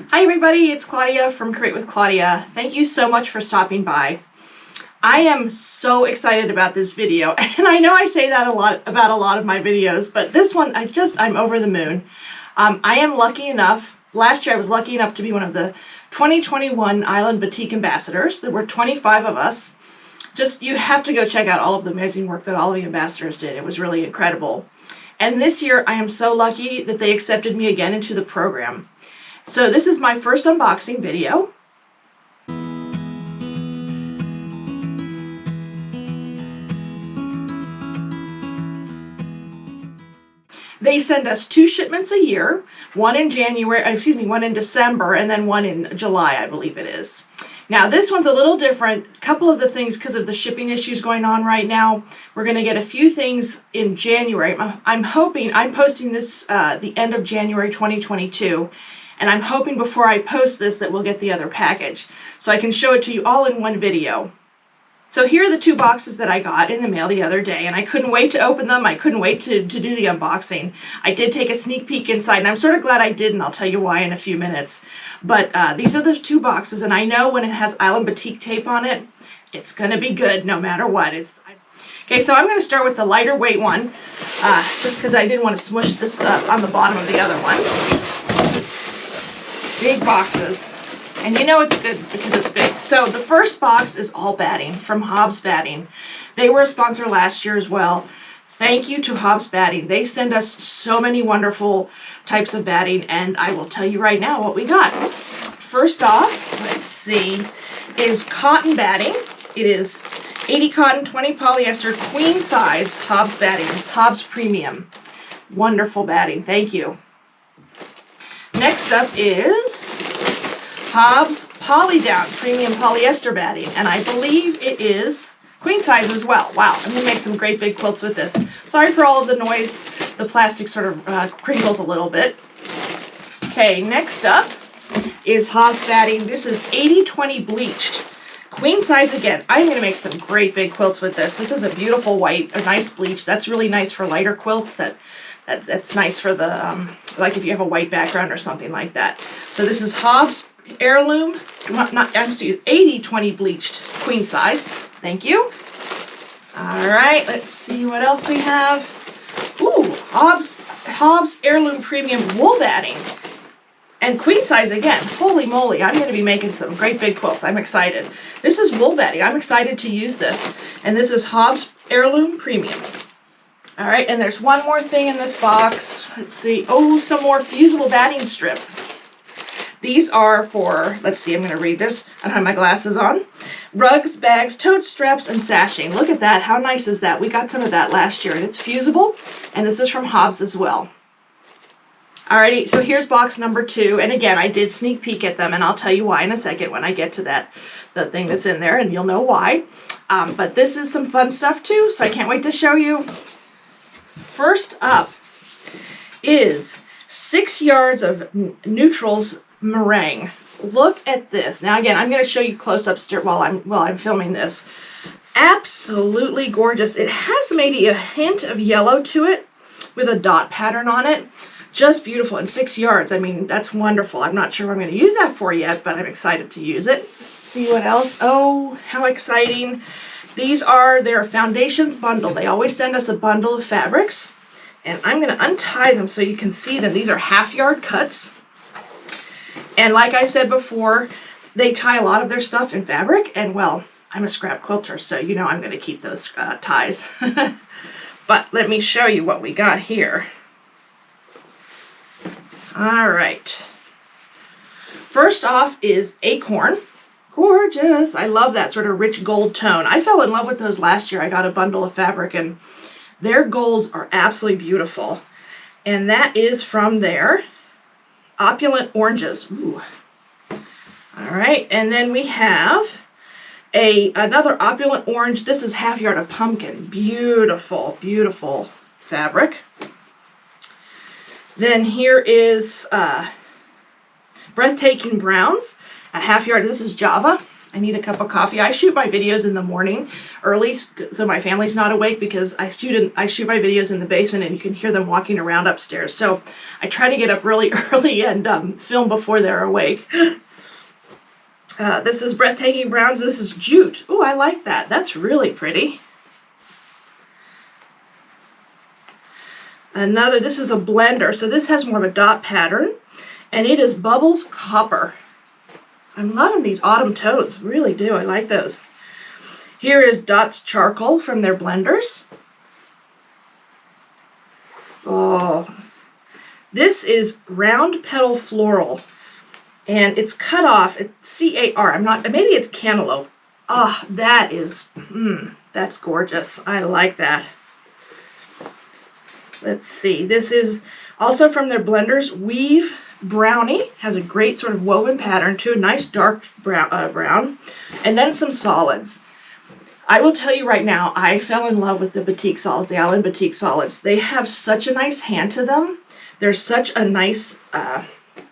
Hi everybody, it's Claudia from Create with Claudia. Thank you so much for stopping by. I am so excited about this video, and I know I say that a lot about a lot of my videos, but this one I'm over the moon. I am lucky enough, last year I was lucky enough to be one of the 2021 Island Batik Ambassadors. There were 25 of us. You have to go check out all of the amazing work that all of the ambassadors did. It was really incredible. And this year I am so lucky that they accepted me again into the program. So this is my first unboxing video. They send us 2 shipments a year, one in one in December, and then one in July, I believe it is. Now this one's a little different. A couple of the things, because of the shipping issues going on right now, we're going to get a few things in January. I'm posting this the end of January 2022. And I'm hoping before I post this that we'll get the other package, so I can show it to you all in one video. So here are the 2 boxes that I got in the mail the other day, and I couldn't wait to open them. I couldn't wait to do the unboxing. I did take a sneak peek inside, and I'm sort of glad I did, and I'll tell you why in a few minutes. But these are the 2 boxes, and I know when it has Island Batik tape on it, it's going to be good no matter what. Okay, so I'm going to start with the lighter weight one, just because I didn't want to smush this on the bottom of the other ones. Big boxes, and you know it's good because it's big. So the first box is all batting from Hobbs Batting. They were a sponsor last year as well. Thank you to Hobbs Batting. They send us so many wonderful types of batting, and I will tell you right now what we got. First off, let's see, is cotton batting. It is 80 cotton, 20 polyester, queen size Hobbs batting. It's Hobbs Premium. Wonderful batting. Thank you. Next up is Hobbs Polydown Premium Polyester Batting, and I believe it is queen size as well. Wow, I'm going to make some great big quilts with this. Sorry for all of the noise. The plastic sort of crinkles a little bit. Okay, next up is Hobbs Batting. This is 80/20 bleached. Queen size again. I'm going to make some great big quilts with this. This is a beautiful white, a nice bleach. That's really nice for lighter quilts. That's nice for the, like if you have a white background or something like that. So this is Hobbs Heirloom, 80/20 bleached queen size. Thank you. All right, let's see what else we have. Ooh, Hobbs Heirloom Premium Wool Batting. And queen size again. Holy moly, I'm going to be making some great big quilts. I'm excited. This is wool batting. I'm excited to use this. And this is Hobbs Heirloom Premium. All right, and there's one more thing in this box. Let's see. Oh, some more fusible batting strips. These are for, let's see, I'm going to read this. I don't have my glasses on. Rugs, bags, tote straps, and sashing. Look at that. How nice is that? We got some of that last year, and it's fusible, and this is from Hobbs as well. Alrighty, so here's box number 2, and again, I did sneak peek at them, and I'll tell you why in a second when I get to the thing that's in there, and you'll know why. But this is some fun stuff too, so I can't wait to show you. First up is 6 yards of neutrals meringue. Look at this. Now again, I'm going to show you close-ups while I'm filming this. Absolutely gorgeous. It has maybe a hint of yellow to it with a dot pattern on it. Just beautiful. And 6 yards. I mean, that's wonderful. I'm not sure what I'm going to use that for yet, but I'm excited to use it. Let's see what else. Oh, how exciting. These are their foundations bundle. They always send us a bundle of fabrics, and I'm going to untie them so you can see them. These are half-yard cuts, and like I said before, they tie a lot of their stuff in fabric, and well, I'm a scrap quilter, so you know I'm going to keep those ties. But let me show you what we got here. All right. First off is Acorn. Gorgeous. I love that sort of rich gold tone. I fell in love with those last year. I got a bundle of fabric, and their golds are absolutely beautiful. And that is from their Opulent Oranges. Ooh. All right, and then we have another Opulent Orange. This is half yard of pumpkin. Beautiful, beautiful fabric. Then here is Breathtaking Browns, a half yard. This is Java. I need a cup of coffee. I shoot my videos in the morning early so my family's not awake, because I shoot my videos in the basement and you can hear them walking around upstairs. So I try to get up really early and film before they're awake. This is Breathtaking Browns. This is jute. Oh, I like that. That's really pretty. This is a blender. So this has more of a dot pattern, and it is Bubbles Copper. I'm loving these autumn tones, really do. I like those. Here is Dots Charcoal from their blenders. Oh, this is Round Petal Floral, and it's cut off. It's C-A-R. Maybe it's cantaloupe. Ah, oh, that is, that's gorgeous. I like that. Let's see. This is also from their blenders. Weave Brownie has a great sort of woven pattern too, a nice dark brown, and then some solids. I will tell you right now, I fell in love with the batik solids, the Island Batik solids. They have such a nice hand to them. They're such a nice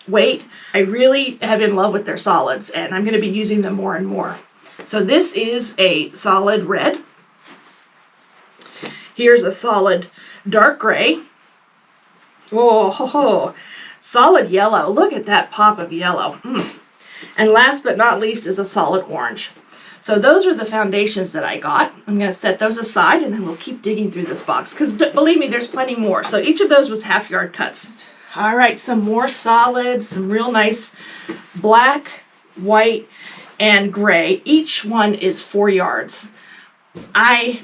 weight. I really have been in love with their solids, and I'm going to be using them more and more. So this is a solid red. Here's a solid dark gray. Oh, ho, ho. Solid yellow. Look at that pop of yellow. And last but not least is a solid orange. So those are the foundations that I got. I'm going to set those aside, and then we'll keep digging through this box, because believe me, there's plenty more. So each of those was half-yard cuts. All right, some more solids, some real nice black, white, and gray. Each one is 4 yards.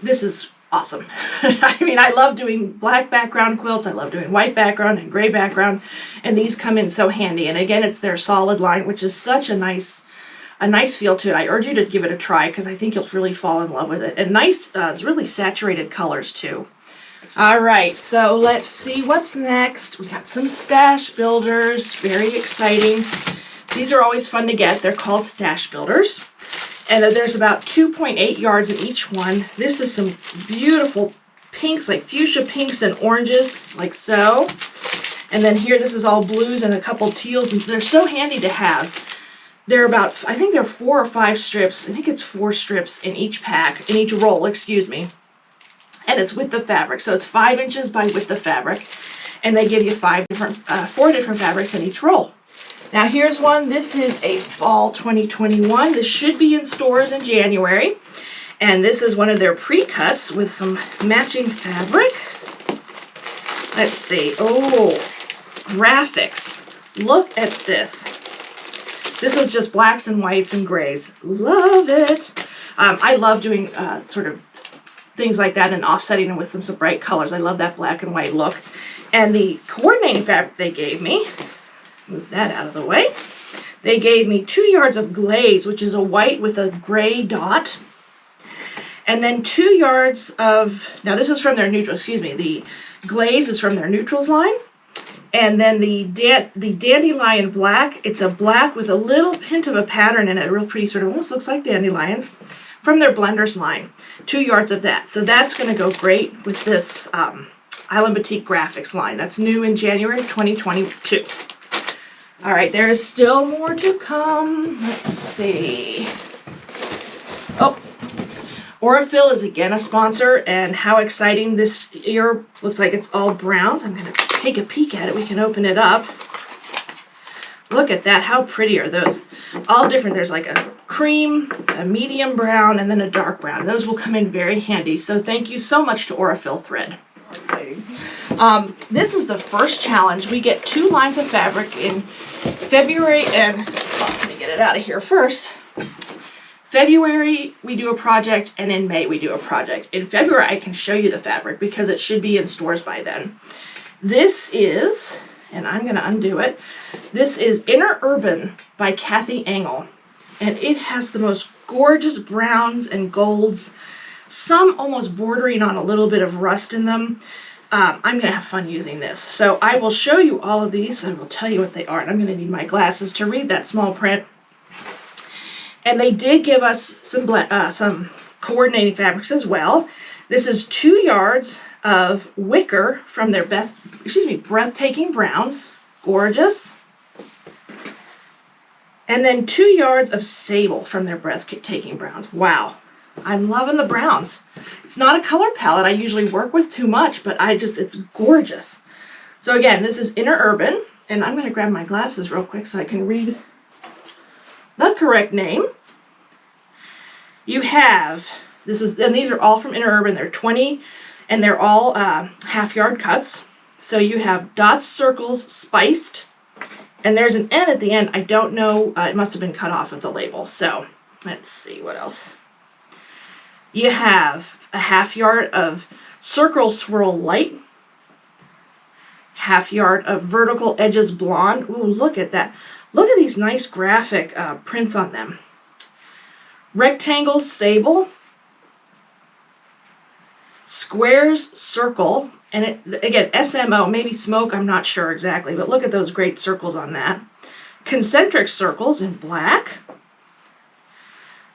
This is awesome. I mean, I love doing black background quilts. I love doing white background and gray background, and these come in so handy. And again, it's their solid line, which is such a nice feel to it. I urge you to give it a try, because I think you'll really fall in love with it. And nice, really saturated colors too. All right, so let's see what's next. We got some stash builders, very exciting. These are always fun to get. They're called stash builders. And there's about 2.8 yards in each one. This is some beautiful pinks, like fuchsia pinks and oranges, like so. And then here, this is all blues and a couple teals, and they're so handy to have. They're about, I think they're 4 or 5 strips. I think it's 4 strips in each pack, in each roll, excuse me. And it's with the fabric, so it's 5 inches by width of fabric. And they give you 4 different fabrics in each roll. Now here's one. This is a fall 2021. This should be in stores in January. And this is one of their pre-cuts with some matching fabric. Let's see. Oh, graphics. Look at this. This is just blacks and whites and grays. Love it. I love doing sort of things like that and offsetting them with some bright colors. I love that black and white look. And the coordinating fabric they gave me, move that out of the way. They gave me 2 yards of glaze, which is a white with a gray dot. And then 2 yards of, now this is from their neutral, excuse me, the glaze is from their neutrals line. And then the dandelion black, it's a black with a little hint of a pattern in it, real pretty, sort of almost looks like dandelions, from their blenders line. 2 yards of that. So that's going to go great with this Island Batik graphics line. That's new in January of 2022. All right, there is still more to come. Let's see. Oh, Aurifil is again a sponsor, and how exciting this year. Looks like it's all browns. I'm going to take a peek at it. We can open it up. Look at that. How pretty are those? All different. There's like a cream, a medium brown, and then a dark brown. Those will come in very handy. So thank you so much to Aurifil Thread. This is the first challenge. We get 2 lines of fabric in February and, let me get it out of here first. February, we do a project, and in May, we do a project. In February, I can show you the fabric because it should be in stores by then. This is, and I'm going to undo it, this is Inner Urban by Kathy Engel. And it has the most gorgeous browns and golds, some almost bordering on a little bit of rust in them. I'm going to have fun using this. So I will show you all of these. I will tell you what they are. And I'm going to need my glasses to read that small print. And they did give us some coordinating fabrics as well. This is 2 yards of wicker from their Breathtaking Browns. Gorgeous. And then 2 yards of sable from their breathtaking browns. Wow. I'm loving the browns. It's not a color palette I usually work with too much, but it's gorgeous. So again, this is Interurban, and I'm going to grab my glasses real quick so I can read the correct name. You have, and these are all from Interurban. They're 20, and they're all half-yard cuts. So you have dots, circles, spiced, and there's an N at the end. I don't know, it must have been cut off of the label. So let's see what else. You have a half yard of circle swirl light, half yard of vertical edges blonde. Ooh, look at that. Look at these nice graphic prints on them. Rectangle sable, squares circle, and it, again, SMO, maybe smoke, I'm not sure exactly, but look at those great circles on that. Concentric circles in black,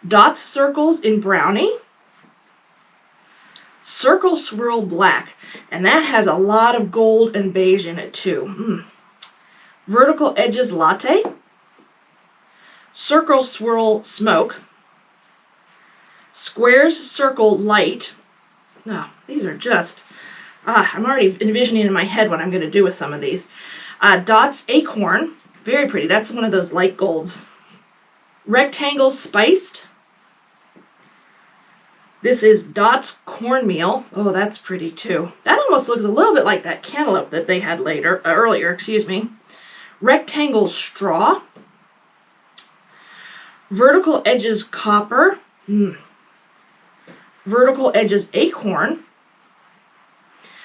dots circles in brownie, circle swirl black, and that has a lot of gold and beige in it too. Vertical edges latte, circle swirl smoke, squares circle light. Now, these are just, I'm already envisioning in my head what I'm going to do with some of these. Dots acorn, very pretty. That's one of those light golds. Rectangle spiced. This is dots cornmeal. Oh, that's pretty too. That almost looks a little bit like that cantaloupe that they had earlier, excuse me. Rectangle straw. Vertical edges copper. Vertical edges acorn.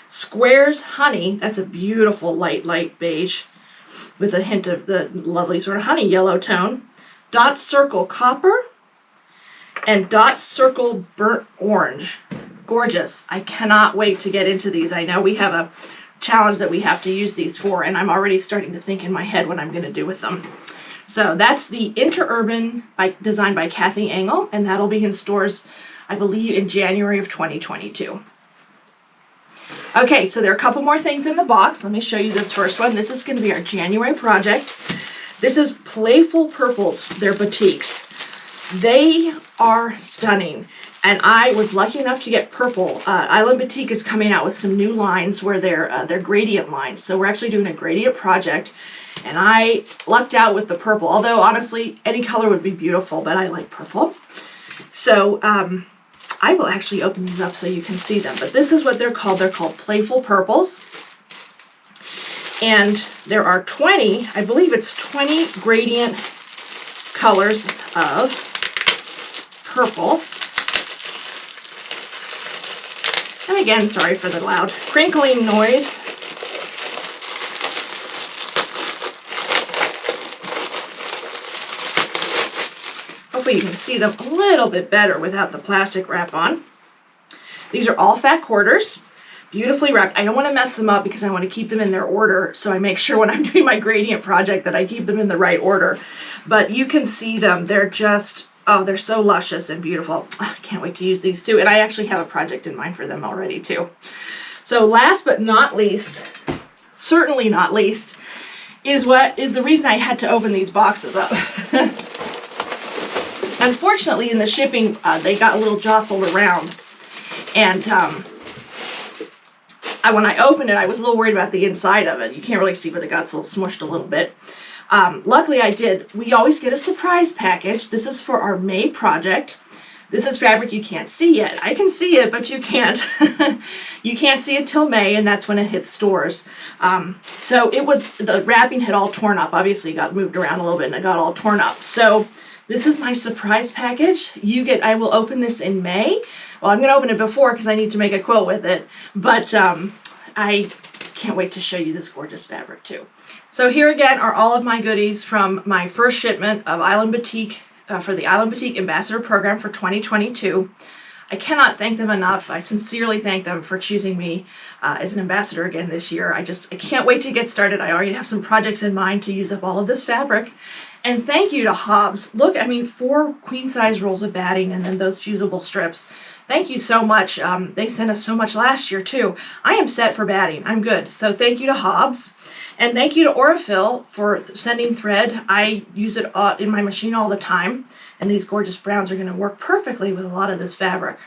Squares honey. That's a beautiful light beige with a hint of the lovely sort of honey yellow tone. Dot circle copper. And dot circle burnt orange. Gorgeous. I cannot wait to get into these. I know we have a challenge that we have to use these for, and I'm already starting to think in my head what I'm going to do with them. So that's the Interurban designed by Kathy Engel, and that'll be in stores, I believe, in January of 2022. Okay, so there are a couple more things in the box. Let me show you this first one. This is going to be our January project. This is Playful Purples. They're batiks. They are stunning, and I was lucky enough to get purple. Island Batik is coming out with some new lines where they're gradient lines. So we're actually doing a gradient project, and I lucked out with the purple. Although honestly, any color would be beautiful, but I like purple. So I will actually open these up so you can see them. But this is what they're called. They're called Playful Purples. And there are 20, I believe it's 20 gradient colors of purple. And again, sorry for the loud crinkling noise. Hopefully you can see them a little bit better without the plastic wrap on. These are all fat quarters, beautifully wrapped. I don't want to mess them up because I want to keep them in their order, so I make sure when I'm doing my gradient project that I keep them in the right order. But you can see them. They're just, oh, they're so luscious and beautiful. I can't wait to use these too. And I actually have a project in mind for them already too. So last but not least, certainly not least, is the reason I had to open these boxes up. Unfortunately, in the shipping, they got a little jostled around. And when I opened it, I was a little worried about the inside of it. You can't really see, but it got a little smushed a little bit. Luckily I did. We always get a surprise package. This is for our May project. This is fabric you can't see yet. I can see it, but you can't. You can't see it till May, and that's when it hits stores. So the wrapping had all torn up. Obviously it got moved around a little bit and it got all torn up. So this is my surprise package. I will open this in May. Well, I'm going to open it before because I need to make a quilt with it. But I can't wait to show you this gorgeous fabric too. So here again are all of my goodies from my first shipment of Island Batik for the Island Batik Ambassador Program for 2022. I cannot thank them enough. I sincerely thank them for choosing me as an ambassador again this year. I can't wait to get started. I already have some projects in mind to use up all of this fabric. And thank you to Hobbs. Look, I mean, 4 queen size rolls of batting and then those fusible strips. Thank you so much. They sent us so much last year too. I am set for batting. I'm good. So thank you to Hobbs. And thank you to Aurifil for sending thread. I use it in my machine all the time. And these gorgeous browns are going to work perfectly with a lot of this fabric.